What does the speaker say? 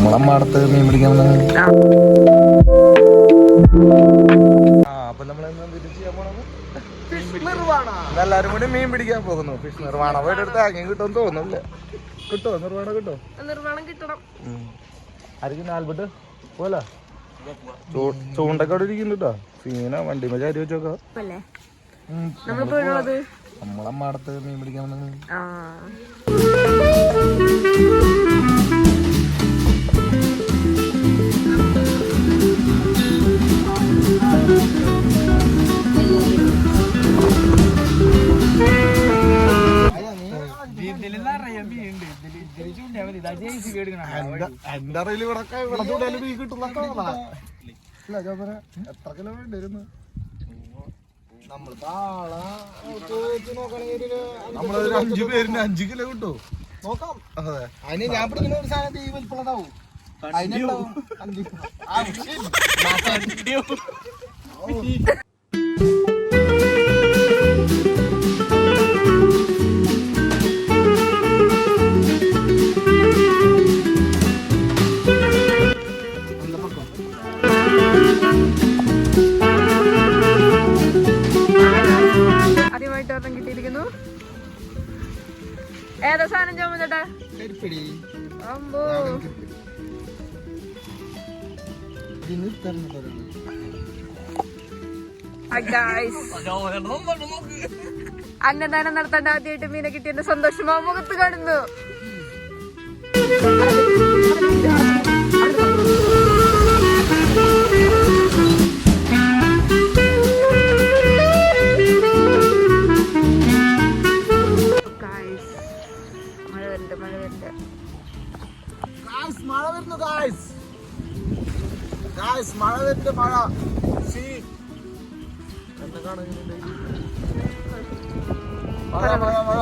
നമ്മളമ്മടുത്ത് മീൻ പിടിക്കാൻ അപ്പൊ നമ്മളെല്ലാരും കൂടി മീൻ പിടിക്കാൻ പോകുന്നു. ഫിഷ് നിർവാണ പോയിട്ട് എടുത്ത് ആകെ കിട്ടുമെന്ന് തോന്നുന്നില്ല. കിട്ടോ നിർവാണ കിട്ടോ? നിർവാണം കിട്ടണം. ആയിരിക്കും ആൽബർട്ട് പോലെ ചൂണ്ടൊക്കെ അവിടെ ഇരിക്കുന്നു കേട്ടോ. സീന വണ്ടി മതി അരി വെച്ചോക്കാം. നമ്മളമ്മടുത്ത് മീൻ പിടിക്കാൻ എന്റെ അറിയില് ഇവിടെ ചൂടാലും മീൻ കിട്ടുന്ന എത്ര കിലോ വേണ്ടിയിരുന്നു? നമ്മളൊരു 5 പേരിന് 5 കിലോ കിട്ടും. നോക്കാം. അതെ, അതിന് ഞാൻ പിടിക്കുന്ന ഒരു സാധനം ഈ വലിപ്പുള്ളതാവും. അതിനുണ്ടാവും കിട്ടിയിരിക്കുന്നു. ഏതാ സാധനം ചോമച്ചേട്ടാ? അന്നദാനം നടത്തേണ്ട ആദ്യമായിട്ട് മീനെ കിട്ടിയതിന്റെ സന്തോഷം ആ മുഖത്ത് കാണുന്നു. മഴ വരുന്നുണ്ട്. മഴ എന്നെ കാണുന്നുണ്ട്. മഴ മഴ മഴ